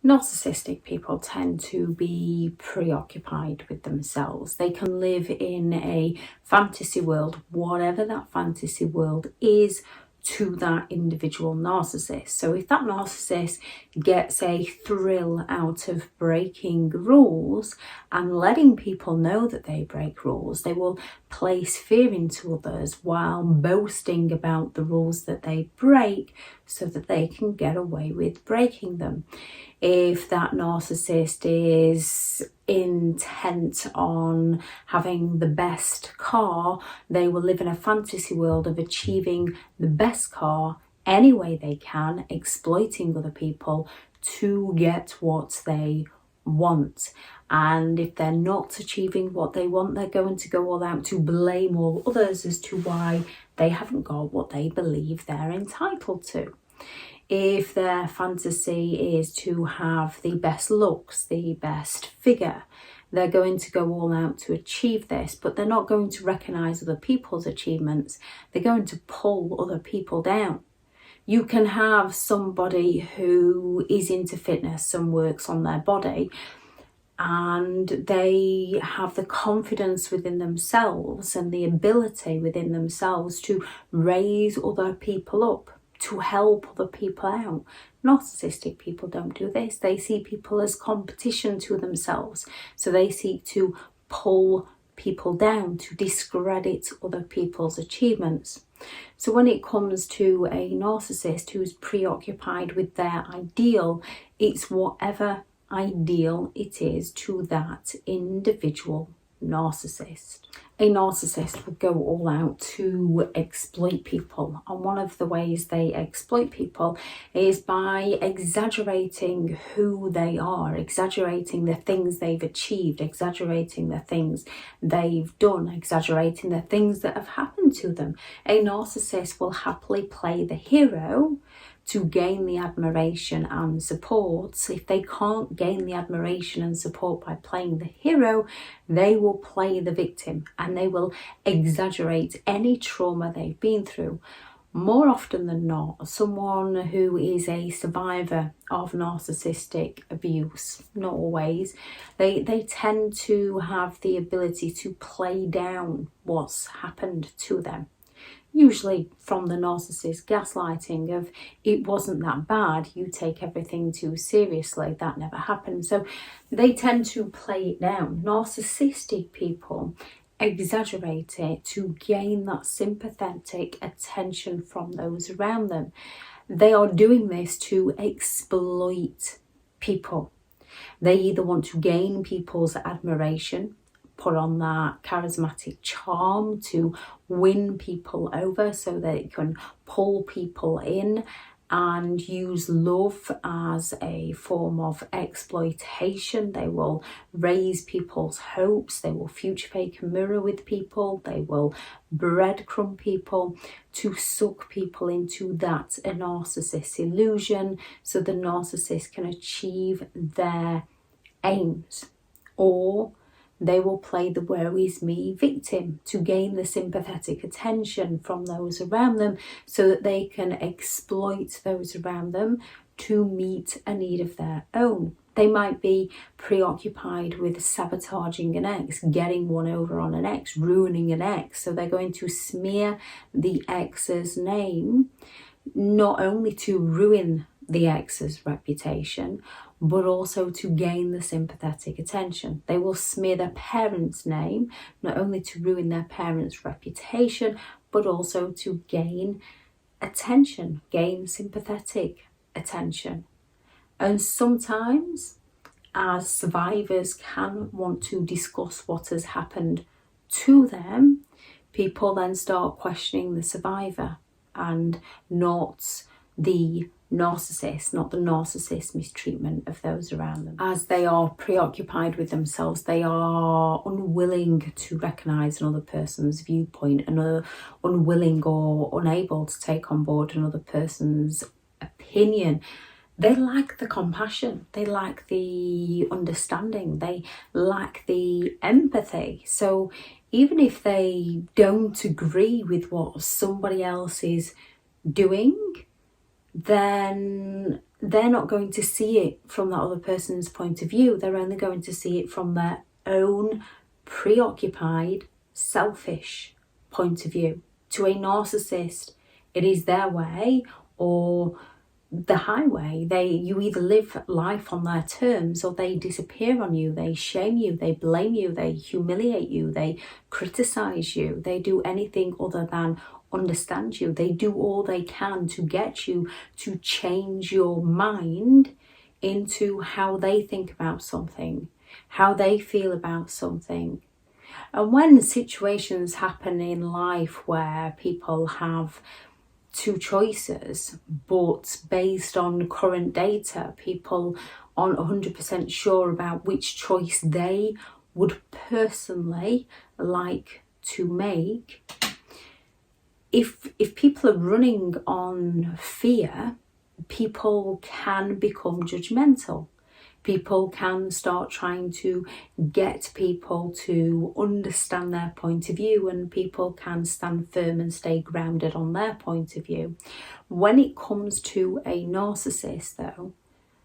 Narcissistic people tend to be preoccupied with themselves. They can live in a fantasy world, whatever that fantasy world is to that individual narcissist. So if that narcissist gets a thrill out of breaking rules and letting people know that they break rules, they will place fear into others while boasting about the rules that they break so that they can get away with breaking them. If that narcissist is intent on having the best car, they will live in a fantasy world of achieving the best car any way they can, exploiting other people to get what they want. And if they're not achieving what they want, they're going to go all out to blame all others as to why they haven't got what they believe they're entitled to. If their fantasy is to have the best looks, the best figure, they're going to go all out to achieve this, but they're not going to recognise other people's achievements. They're going to pull other people down. You can have somebody who is into fitness and works on their body, and they have the confidence within themselves and the ability within themselves to raise other people up, to help other people out. Narcissistic people don't do this. They see people as competition to themselves. So they seek to pull people down, to discredit other people's achievements. So when it comes to a narcissist who's preoccupied with their ideal, it's whatever ideal it is to that individual narcissist. A narcissist will go all out to exploit people, and one of the ways they exploit people is by exaggerating who they are, exaggerating the things they've achieved, exaggerating the things they've done, exaggerating the things that have happened to them. A narcissist will happily play the hero to gain the admiration and support. If they can't gain the admiration and support by playing the hero, they will play the victim and they will exaggerate any trauma they've been through. More often than not, someone who is a survivor of narcissistic abuse, not always, they tend to have the ability to play down what's happened to them. Usually from the narcissist gaslighting of, it wasn't that bad, you take everything too seriously, that never happened. So they tend to play it down. Narcissistic people exaggerate it to gain that sympathetic attention from those around them. They are doing this to exploit people. They either want to gain people's admiration, put on that charismatic charm to win people over so they can pull people in, and use love as a form of exploitation. They will raise people's hopes, they will future fake and mirror with people, they will breadcrumb people to suck people into that a narcissist illusion so the narcissist can achieve their aims. Or they will play the woe is me victim to gain the sympathetic attention from those around them so that they can exploit those around them to meet a need of their own. They might be preoccupied with sabotaging an ex, getting one over on an ex, ruining an ex. So they're going to smear the ex's name, not only to ruin the ex's reputation, but also to gain the sympathetic attention. They will smear their parents' name, not only to ruin their parents' reputation, but also to gain attention, gain sympathetic attention. And sometimes, as survivors can want to discuss what has happened to them, people then start questioning the survivor and not the narcissist, not the narcissist mistreatment of those around them. As they are preoccupied with themselves, they are unwilling to recognise another person's viewpoint, and unwilling or unable to take on board another person's opinion. They lack the compassion, they lack the understanding, they lack the empathy. So even if they don't agree with what somebody else is doing, then they're not going to see it from that other person's point of view. They're only going to see it from their own preoccupied, selfish point of view. To a narcissist, it is their way or the highway. You either live life on their terms or they disappear on you. They shame you, they blame you, they humiliate you, they criticize you, they do anything other than understand you. They do all they can to get you to change your mind into how they think about something, how they feel about something. And when situations happen in life where people have two choices, but based on current data, people aren't 100% sure about which choice they would personally like to make. If people are running on fear, people can become judgmental. People can start trying to get people to understand their point of view, and people can stand firm and stay grounded on their point of view. When it comes to a narcissist, though,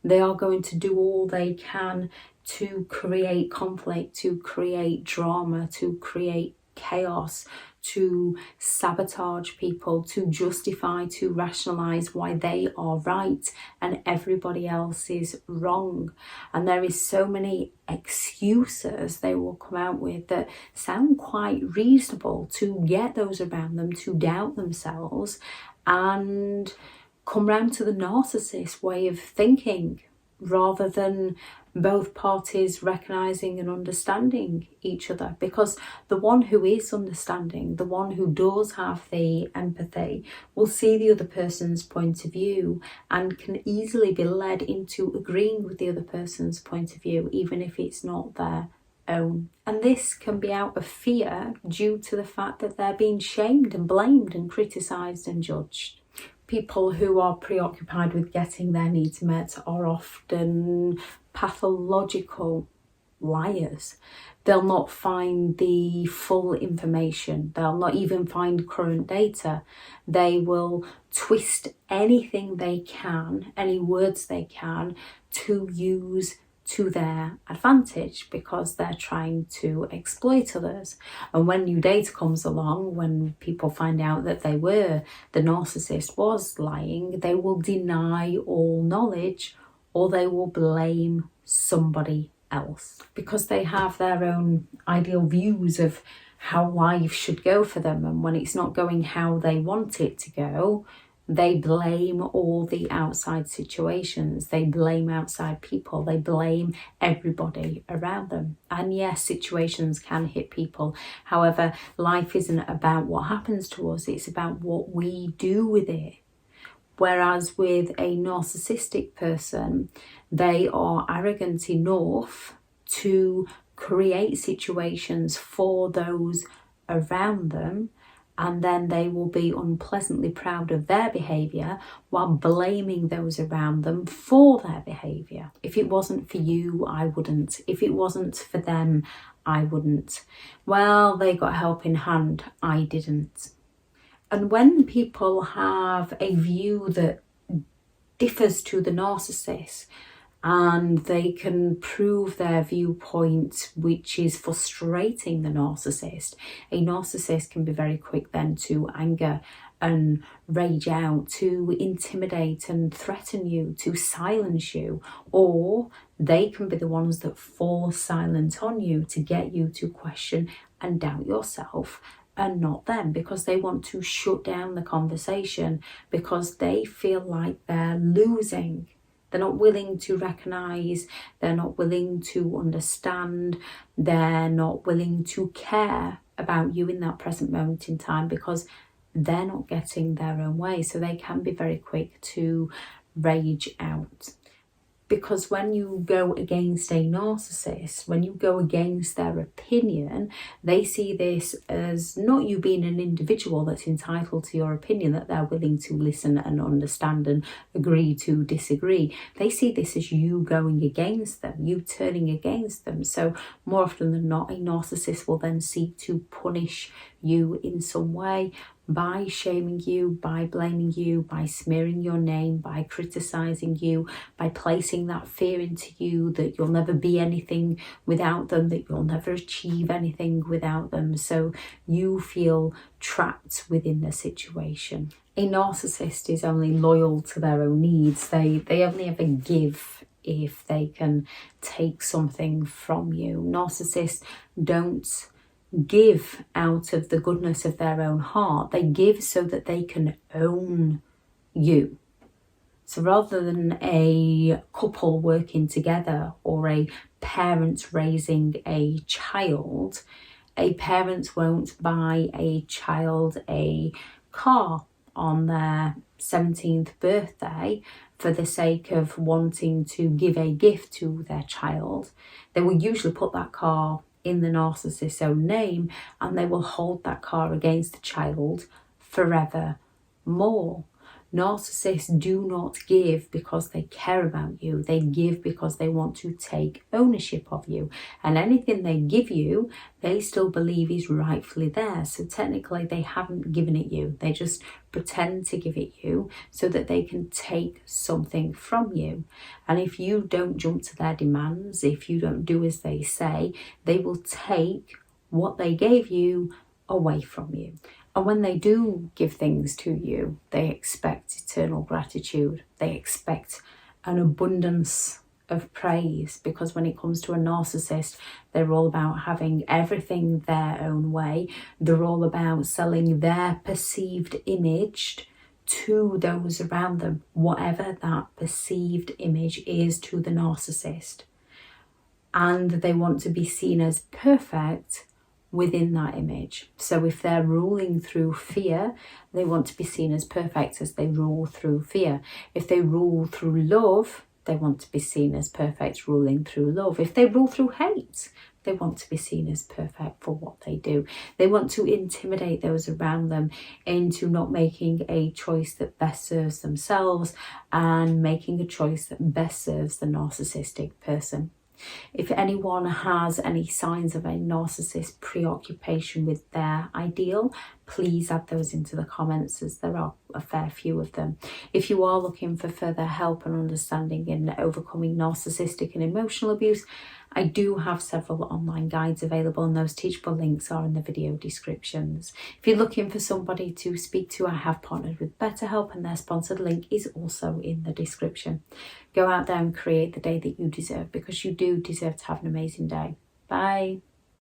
they are going to do all they can to create conflict, to create drama, to create chaos, to sabotage people, to justify, to rationalize why they are right and everybody else is wrong. And there is so many excuses they will come out with that sound quite reasonable to get those around them to doubt themselves and come round to the narcissist way of thinking, rather than both parties recognizing and understanding each other. Because the one who is understanding, the one who does have the empathy, will see the other person's point of view and can easily be led into agreeing with the other person's point of view, even if it's not their own. And this can be out of fear due to the fact that they're being shamed and blamed and criticized and judged. People who are preoccupied with getting their needs met are often pathological liars. They'll not find the full information. They'll not even find current data. They will twist anything they can, any words they can, to use to their advantage, because they're trying to exploit others. And when new data comes along, when people find out that the narcissist was lying, they will deny all knowledge, or they will blame somebody else, because they have their own ideal views of how life should go for them. And when it's not going how they want it to go, they blame all the outside situations. They blame outside people. They blame everybody around them. And yes, situations can hit people. However, life isn't about what happens to us. It's about what we do with it. Whereas with a narcissistic person, they are arrogant enough to create situations for those around them, and then they will be unpleasantly proud of their behaviour while blaming those around them for their behaviour. If it wasn't for you, I wouldn't. If it wasn't for them, I wouldn't. Well, they got help in hand, I didn't. And when people have a view that differs to the narcissist, and they can prove their viewpoint, which is frustrating the narcissist, a narcissist can be very quick then to anger and rage out, to intimidate and threaten you, to silence you, or they can be the ones that fall silent on you to get you to question and doubt yourself, and not them, because they want to shut down the conversation, because they feel like they're losing. They're not willing to recognise, they're not willing to understand, they're not willing to care about you in that present moment in time, because they're not getting their own way. So they can be very quick to rage out. Because when you go against a narcissist, when you go against their opinion, they see this as not you being an individual that's entitled to your opinion, that they're willing to listen and understand and agree to disagree. They see this as you going against them, you turning against them. So more often than not, a narcissist will then seek to punish you in some way, by shaming you, by blaming you, by smearing your name, by criticizing you, by placing that fear into you that you'll never be anything without them, that you'll never achieve anything without them. So you feel trapped within the situation. A narcissist is only loyal to their own needs. They only ever give if they can take something from you. Narcissists don't give out of the goodness of their own heart. They give so that they can own you. So rather than a couple working together or a parent raising a child, a parent won't buy a child a car on their 17th birthday for the sake of wanting to give a gift to their child. They will usually put that car in the narcissist's own name, and they will hold that car against the child forever more. Narcissists do not give because they care about you. They give because they want to take ownership of you. And anything they give you, they still believe is rightfully theirs. So technically they haven't given it you. They just pretend to give it you so that they can take something from you. And if you don't jump to their demands, if you don't do as they say, they will take what they gave you away from you. And when they do give things to you, they expect eternal gratitude. They expect an abundance of praise, because when it comes to a narcissist, they're all about having everything their own way. They're all about selling their perceived image to those around them, whatever that perceived image is to the narcissist. And they want to be seen as perfect within that image. So if they're ruling through fear, they want to be seen as perfect as they rule through fear. If they rule through love, they want to be seen as perfect ruling through love. If they rule through hate, they want to be seen as perfect for what they do. They want to intimidate those around them into not making a choice that best serves themselves and making a choice that best serves the narcissistic person. If anyone has any signs of a narcissist preoccupation with their ideal, please add those into the comments, as there are a fair few of them. If you are looking for further help and understanding in overcoming narcissistic and emotional abuse, I do have several online guides available, and those teachable links are in the video descriptions. If you're looking for somebody to speak to, I have partnered with BetterHelp, and their sponsored link is also in the description. Go out there and create the day that you deserve, because you do deserve to have an amazing day. Bye.